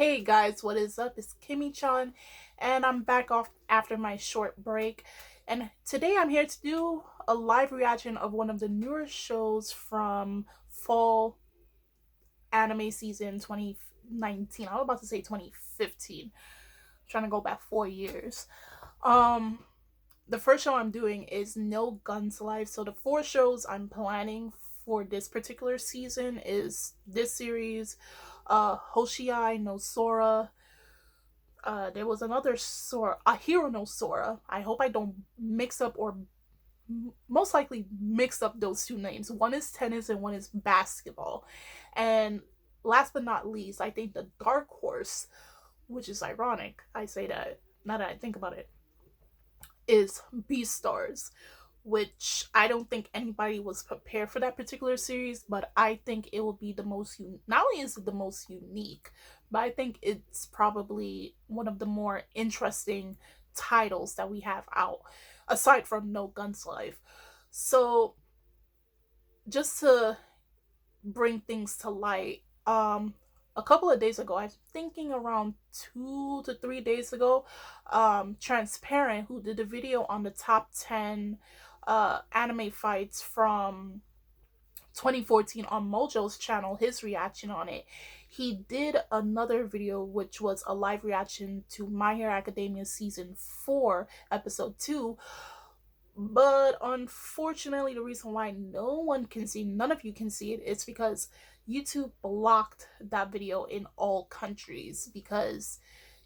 Hey guys, what is up? It's Kimmy-chan, and I'm back off after my short break. And today I'm here to do a live reaction of one of the newer shows from fall anime season 2019. I was about to say 2015. I'm trying to go back 4 years. Um, the first show I'm doing is No Guns Life. So the four shows I'm planning for this particular season is this series, Hoshiai no Sora. There was another Sora, a Hero no Sora. I hope I don't mix up or most likely mix up those two names. One is tennis and one is basketball. And last but not least, I think the Dark Horse, which is ironic, I say that now that I think about it, is Beastars, which I don't think anybody was prepared for that particular series, but I think it will be the most not only is it the most unique, but I think it's probably one of the more interesting titles that we have out aside from No Guns Life. So just to bring things to light, a couple of days ago, I'm thinking around 2 to 3 days ago, Transparent, who did a video on the top 10 anime fights from 2014 on Mojo's channel, his reaction on it. He did another video which was a live reaction to My Hero Academia season 4 episode 2, but unfortunately the reason why none of you can see it is because YouTube blocked that video in all countries. Because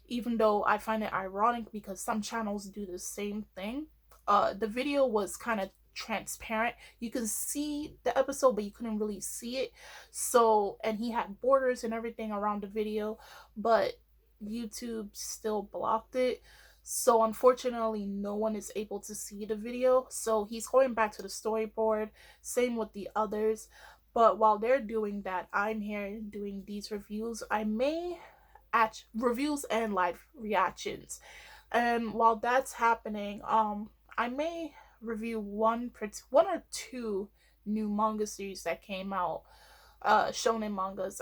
even though I find it ironic because some channels do the same thing, the video was kind of transparent. You can see the episode but you couldn't really see it. So, and he had borders and everything around the video, but YouTube still blocked it. So unfortunately no one is able to see the video. So he's going back to the storyboard. Same with the others. But while they're doing that, I'm here doing these reviews. I may at reviews and live reactions. And while that's happening, I may review one or two new manga series that came out, shonen mangas.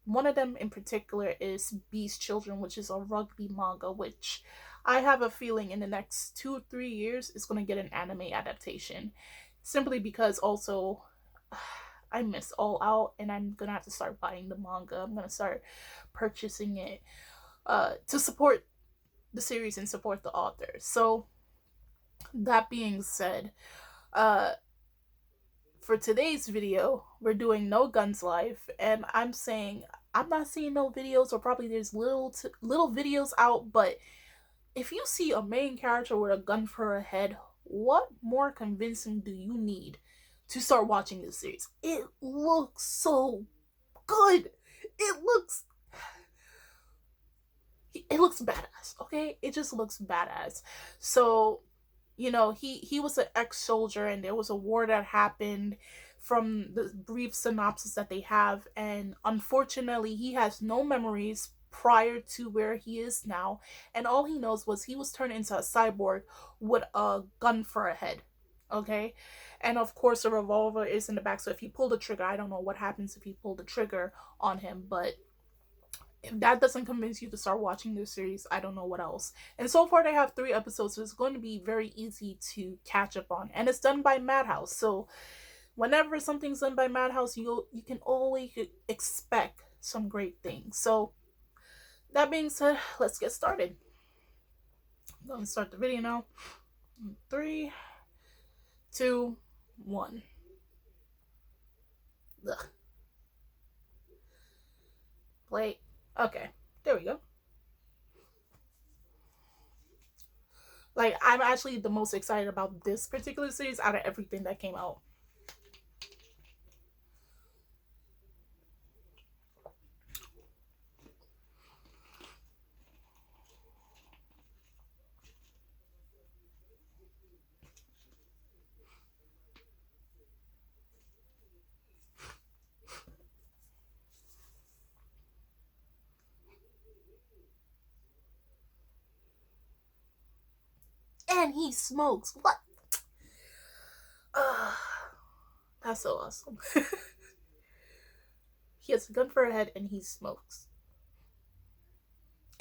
One of them in particular is Beast Children, which is a rugby manga, which I have a feeling in the next 2 or 3 years is going to get an anime adaptation. Simply because also I miss All Out and I'm going to have to start buying the manga. I'm going to start purchasing it to support the series and support the author. So that being said, uh, for today's video, we're doing No Guns Life, and I'm saying I'm not seeing no videos, or probably there's little videos out, but if you see a main character with a gun for a head, what more convincing do you need to start watching this series? It looks so good. It looks badass, okay? It just looks badass. So, you know, he was an ex-soldier and there was a war that happened from the brief synopsis that they have, and unfortunately he has no memories prior to where he is now, and all he knows was he was turned into a cyborg with a gun for a head. Okay, and of course a revolver is in the back, so if he pulled the trigger, I don't know what happens if he pulled the trigger on him, but if that doesn't convince you to start watching this series, I don't know what else. And so far they have 3 episodes, so it's going to be very easy to catch up on. And it's done by Madhouse, so whenever something's done by Madhouse, you can always expect some great things. So that being said, let's get started. I'm going to start the video now. 3, 2, 1. Ugh. Play. Okay, there we go. Like, I'm actually the most excited about this particular series out of everything that came out. And he smokes. What? That's so awesome. He has a gun for a head and he smokes.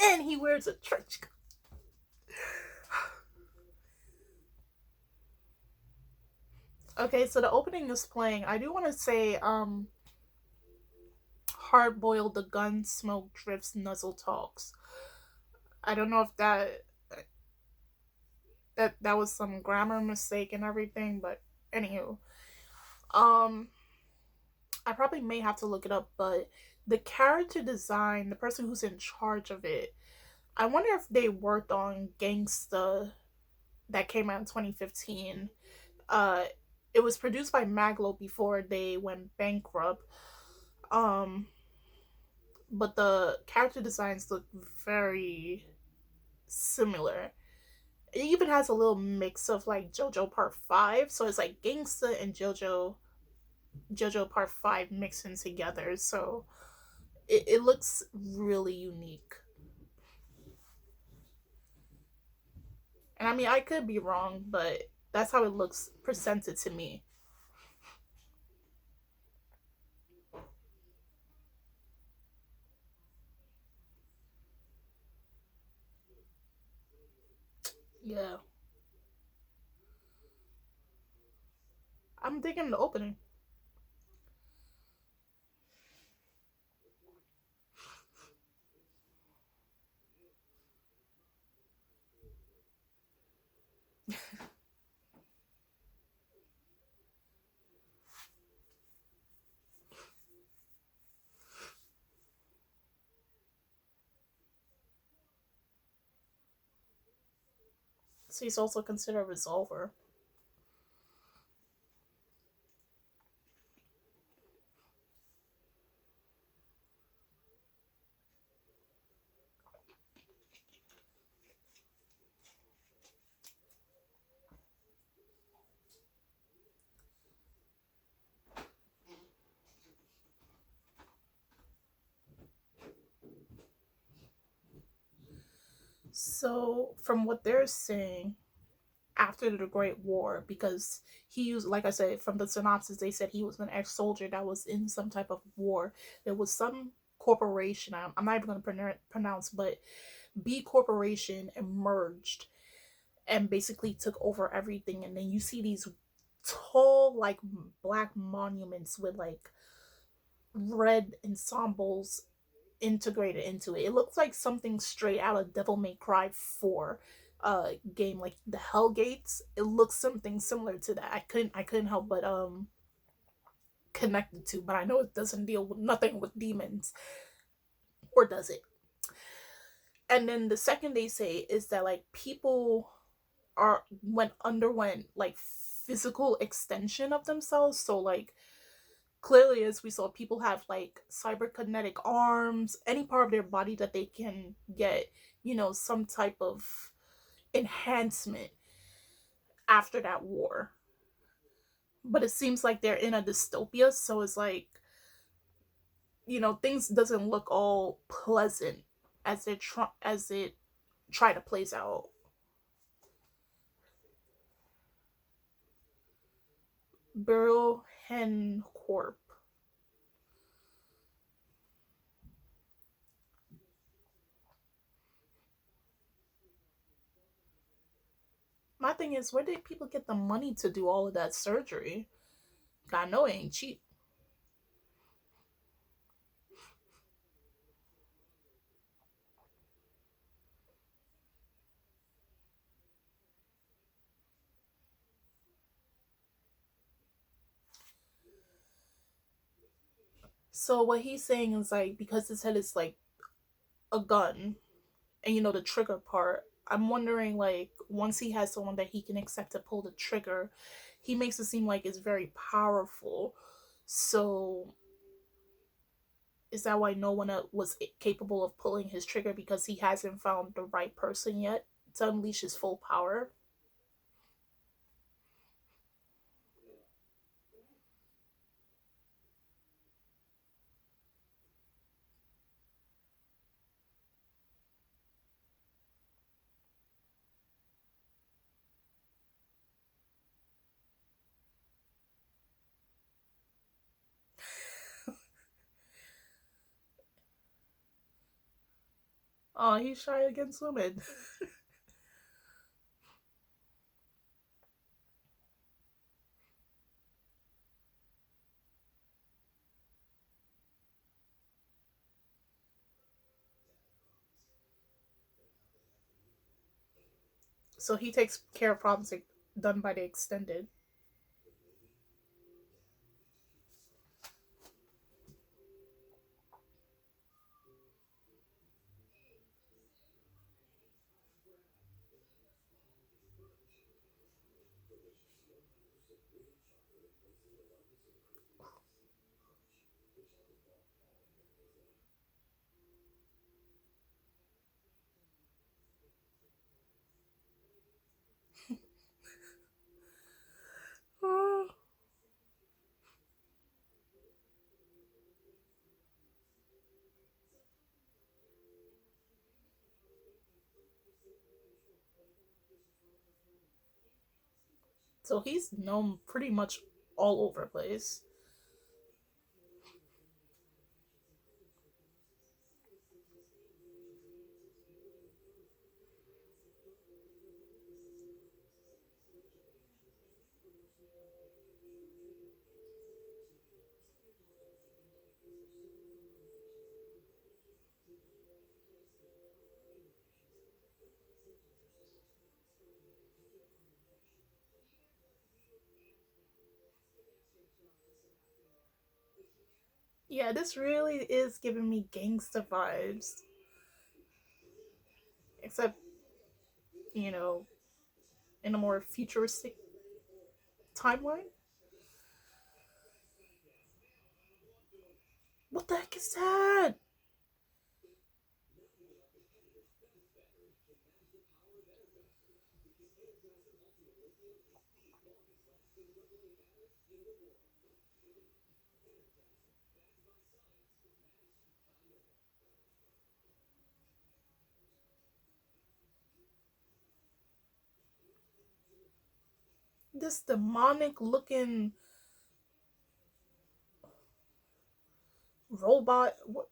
and he wears a trench coat. Okay, so the opening is playing. I do want to say, hard boiled the gun smoke drifts nuzzle talks. I don't know if that was some grammar mistake and everything, but anywho, um, I probably may have to look it up, but the character design, the person who's in charge of it, I wonder if they worked on Gangsta that came out in 2015. Uh, it was produced by Maglo before they went bankrupt. Um, but the character designs look very similar. It even has a little mix of like JoJo Part 5, so it's like Gangsta and JoJo Part 5 mixing together. So it looks really unique. And I mean, I could be wrong, but that's how it looks presented to me. Yeah. I'm digging the opening. So he's also considered a resolver. So, from what they're saying, after the Great War, because he used, like I said, from the synopsis, they said he was an ex soldier that was in some type of war. There was some corporation, I'm not even going to pronounce, but B Corporation emerged and basically took over everything. And then you see these tall, like, black monuments with like red ensembles integrated into it. It looks like something straight out of Devil May Cry 4 game, like the Hell Gates. It looks something similar to that. I couldn't help but connect the two, but I know it doesn't deal with nothing with demons, or does it? And then the second they say is that like people are went underwent like physical extension of themselves. So like clearly, as we saw, people have like cyberkinetic arms, any part of their body that they can get, some type of enhancement after that war. But it seems like they're in a dystopia, so it's like, things doesn't look all pleasant as it try to plays out. Burial Hen Corp. My thing is, where did people get the money to do all of that surgery? I know it ain't cheap. So what he's saying is like, because his head is like a gun, and the trigger part, I'm wondering, like, once he has someone that he can accept to pull the trigger, he makes it seem like it's very powerful. So is that why no one was capable of pulling his trigger, because he hasn't found the right person yet to unleash his full power? Oh, he's shy against women. So he takes care of problems like, done by the extended. So he's known pretty much all over the place. Yeah, this really is giving me gangsta vibes. Except, you know, in a more futuristic timeline. What the heck is that? This demonic looking robot. What?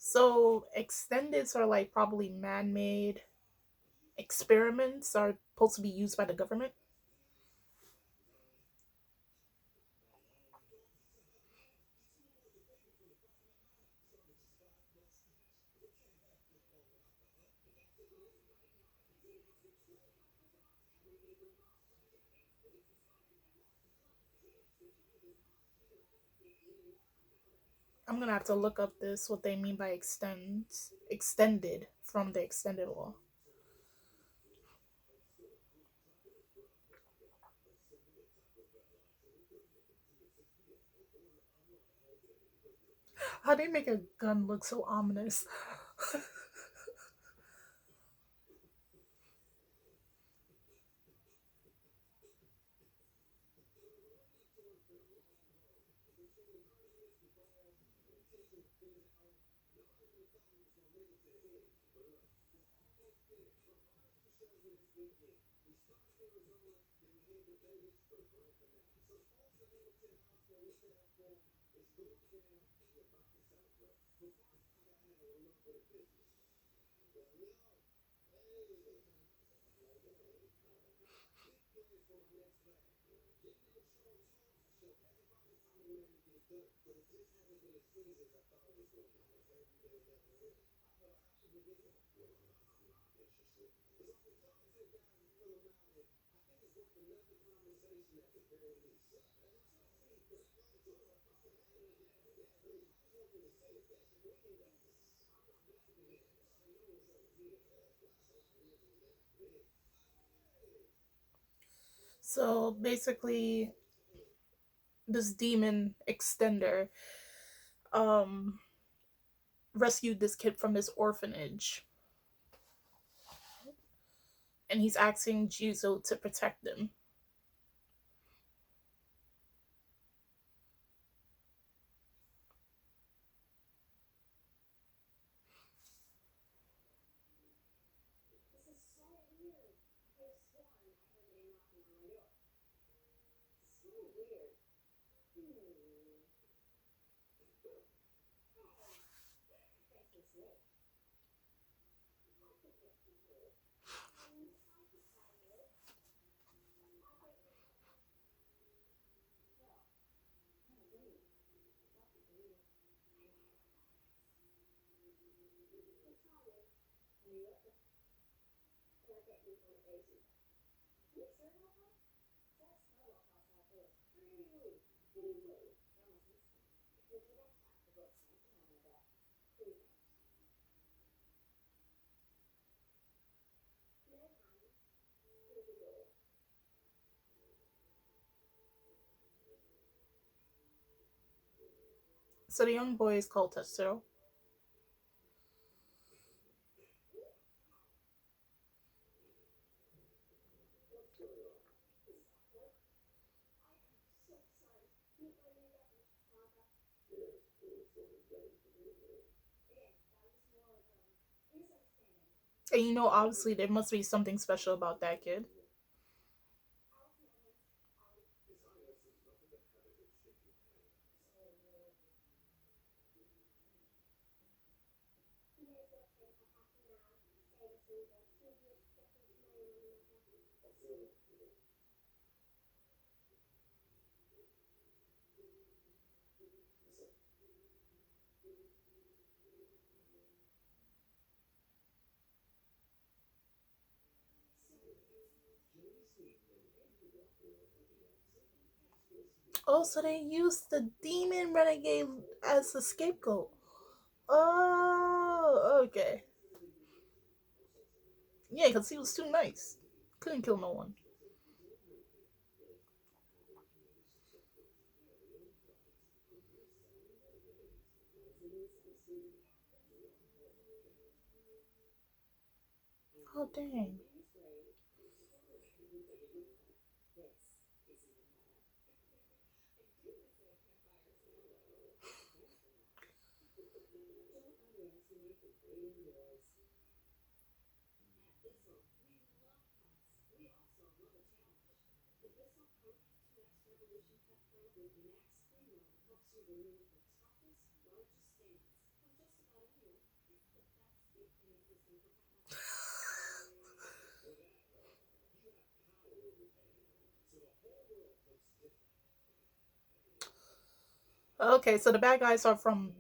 So extendeds are like probably man-made experiments are supposed to be used by the government. I'm gonna have to look up this what they mean by extends extended from the extended law. How do you make a gun look so ominous? So basically, this demon extender um rescued this kid from this orphanage, and he's asking Jizo to protect them. So the young boy is called Tetsuro. And you know, obviously, there must be something special about that kid. Oh, so they used the demon renegade as a scapegoat. Oh, okay. Yeah, because he was too nice. Couldn't kill no one. Oh, dang. Okay, so the bad guys are from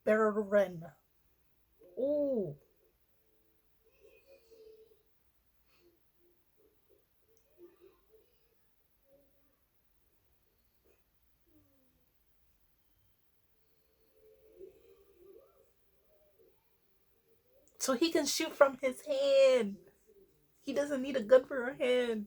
Beruren. Ooh. So he can shoot from his hand. He doesn't need a gun for a hand.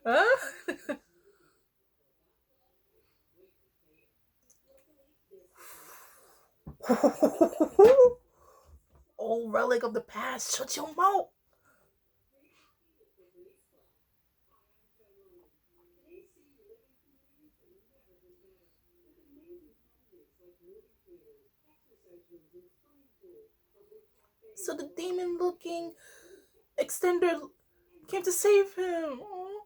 Huh? Old relic of the past. Shut your mouth. So the demon looking extender came to save him. Aw.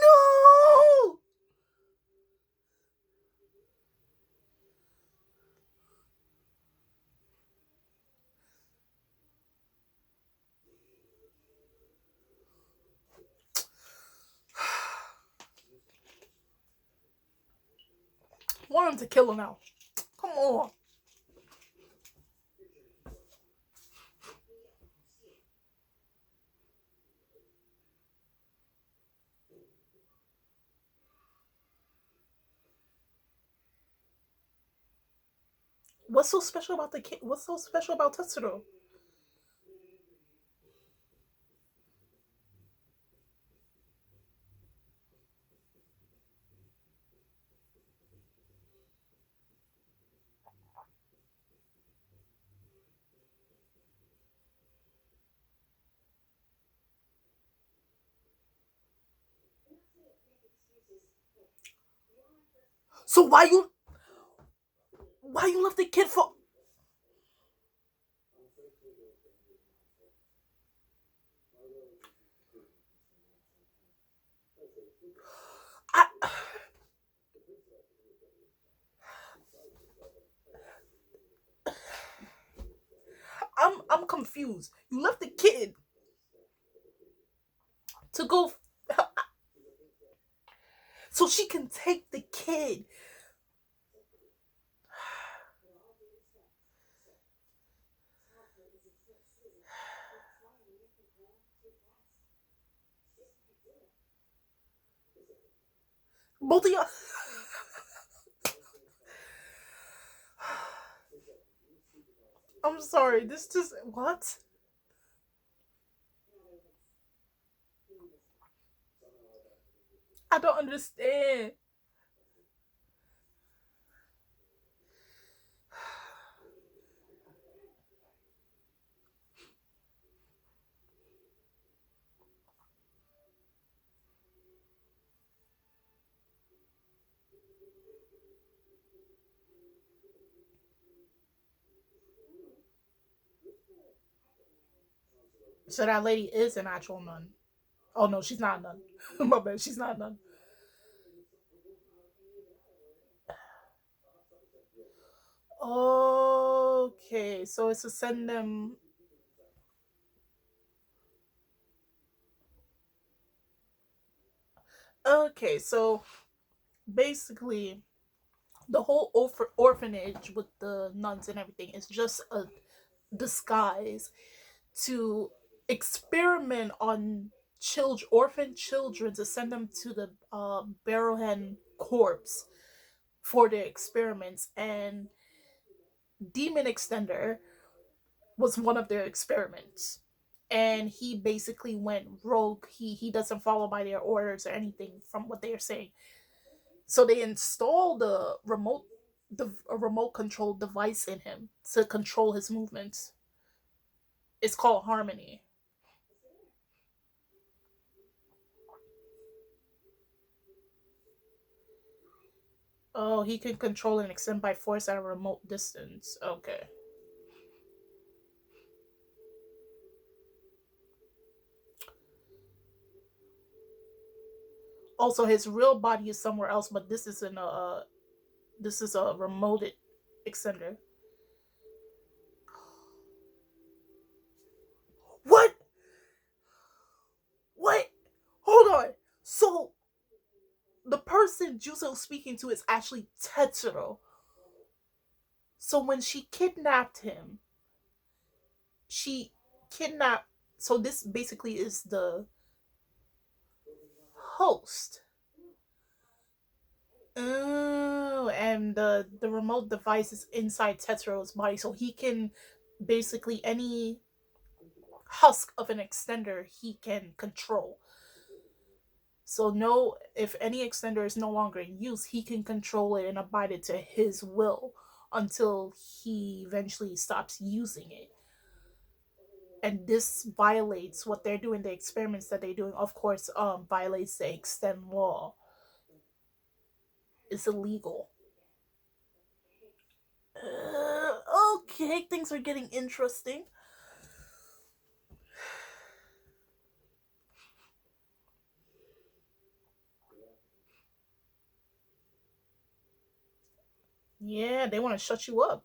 No! Want him to kill him now. Come on. What's so special about the kid? What's so special about Tetsuro? So why you left the kid for? I, I'm confused. You left the kid to go so she can take the kid. Both of y'all. I'm sorry. This just what? I don't understand. So that lady is an actual nun. Oh no, she's not a nun. My bad, she's not a nun. Okay, so it's to send them. Okay, so basically, the whole orphanage with the nuns and everything is just a disguise to experiment on orphan children to send them to the Barrowhen corpse for their experiments, and Demon Extender was one of their experiments. And he basically went rogue. He doesn't follow by their orders or anything from what they are saying. So they installed a remote control device in him to control his movements. It's called Harmony. Oh, he can control and extend by force at a remote distance. Okay. Also, his real body is somewhere else, but this is a remote extender. What? What? Hold on. So the person Juzo speaking to is actually Tetsuro. So when she kidnapped him, she kidnapped. So this basically is the host. Oh, and the remote device is inside Tetsuro's body, so he can basically any husk of an extender he can control. So no, if any extender is no longer in use, he can control it and abide it to his will until he eventually stops using it. And this violates what they're doing, the experiments that they're doing, of course, violates the extend law. It's illegal. Okay, things are getting interesting. Yeah, they want to shut you up.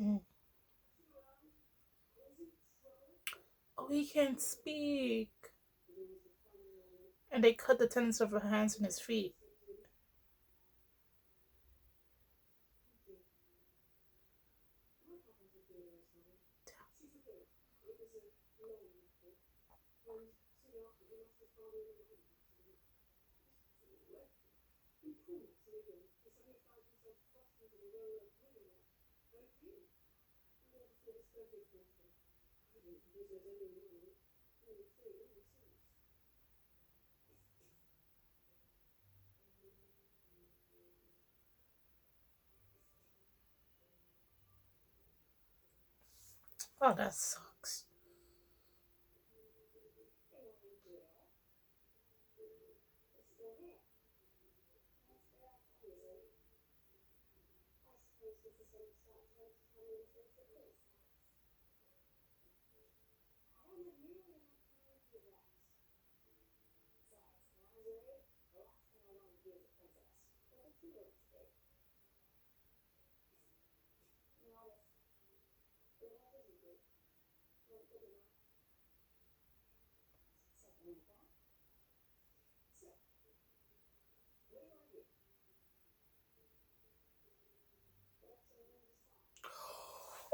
Mm. Oh, he can't speak. And they cut the tendons of her hands and his feet. Oh, that sucks.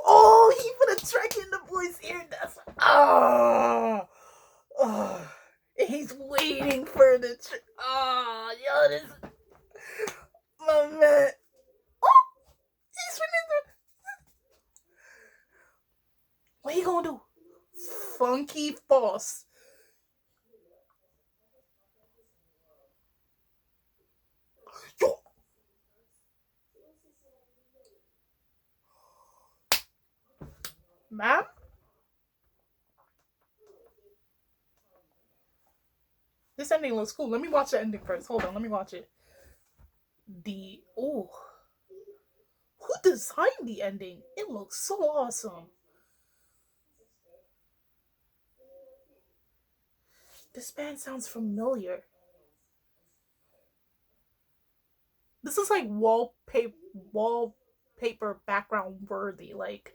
Oh, he put a track in the boy's ear. That's oh. He's waiting for the yo, this my man. Oh, he's finna. What he gonna do? Funky False. Yo, ma'am. This ending looks cool. Let me watch the ending first. Hold on, let me watch it. The oh, who designed the ending? It looks so awesome. This band sounds familiar. This is like wallpaper background worthy. Like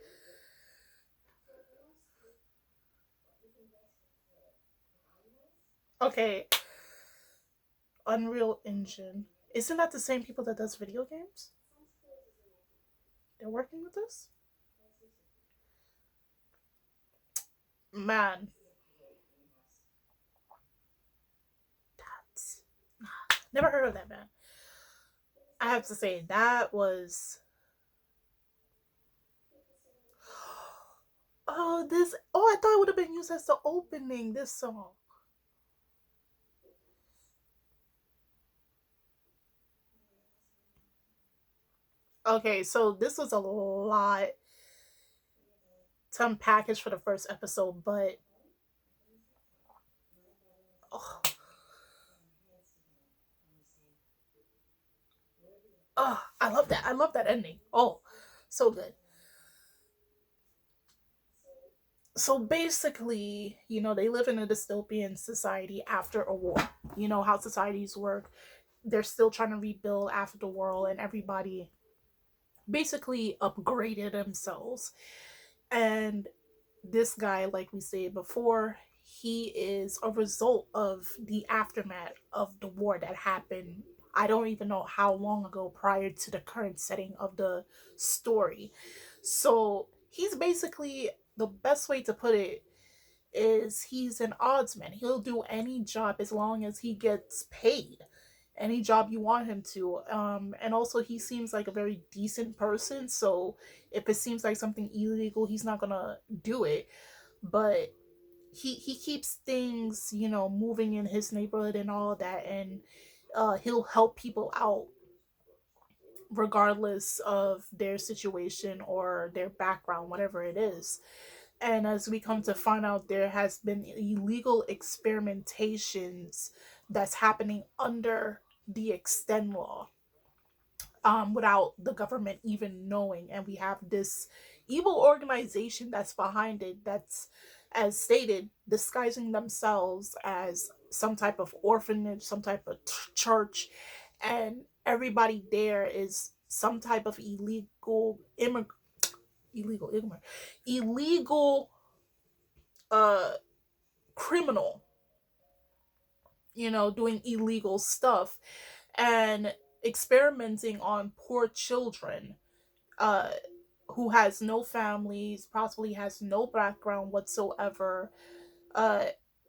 okay, Unreal Engine. Isn't that the same people that does video games? They're working with us? Man, that's never heard of that man. I have to say that was oh this oh I thought it would have been used as the opening, this song. Okay, so this was a lot to unpackage for the first episode, but oh, oh, I love that. I love that ending. Oh, so good. So basically, they live in a dystopian society after a war. You know how societies work. They're still trying to rebuild after the war, and everybody basically upgraded themselves. And this guy, like we said before, he is a result of the aftermath of the war that happened. I don't even know how long ago prior to the current setting of the story. So he's basically, the best way to put it is, he's an oddsman. He'll do any job as long as he gets paid. Any job you want him to. And also, he seems like a very decent person. So if it seems like something illegal, he's not gonna do it. But he keeps things, moving in his neighborhood and all that, and he'll help people out regardless of their situation or their background, whatever it is. And as we come to find out, there has been illegal experimentations that's happening under the extend law, without the government even knowing. And we have this evil organization that's behind it, that's, as stated, disguising themselves as some type of orphanage, some type of church, and everybody there is some type of illegal immigrant, illegal uh criminal, doing illegal stuff and experimenting on poor children, uh who has no families, possibly has no background whatsoever, uh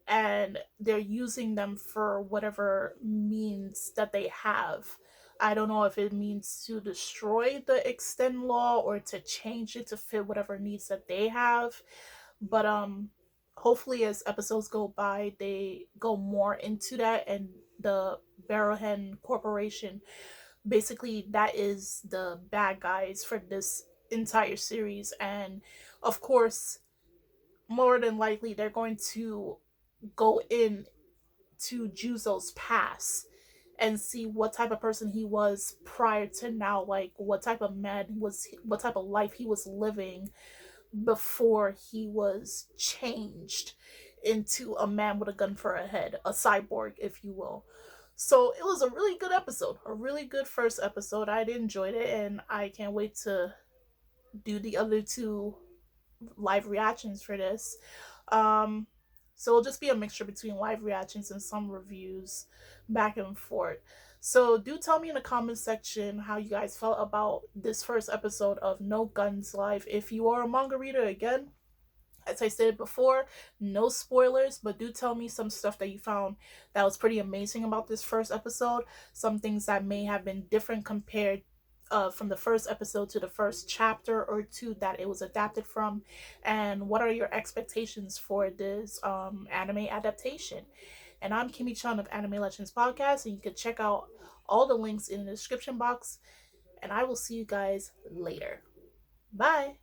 and they're using them for whatever means that they have. I don't know if it means to destroy the extend law or to change it to fit whatever needs that they have. But hopefully as episodes go by, they go more into that. And the Barrowhen Corporation, basically, that is the bad guys for this entire series. And of course, more than likely, they're going to go in to Juzo's past and see what type of person he was prior to now, like what type of life he was living before he was changed into a man with a gun for a head, a cyborg, if you will. So it was a really good episode, a really good first episode. I enjoyed it, and I can't wait to do the other two live reactions for this. Um, so it'll just be a mixture between live reactions and some reviews back and forth. So do tell me in the comment section how you guys felt about this first episode of No Guns Live. If you are a manga reader, again, as I said before, no spoilers, but do tell me some stuff that you found that was pretty amazing about this first episode. Some things that may have been different compared from the first episode to the first chapter or two that it was adapted from. And what are your expectations for this anime adaptation? And I'm Kimmy Chun of Anime Legends Podcast, and you can check out all the links in the description box. And I will see you guys later. Bye.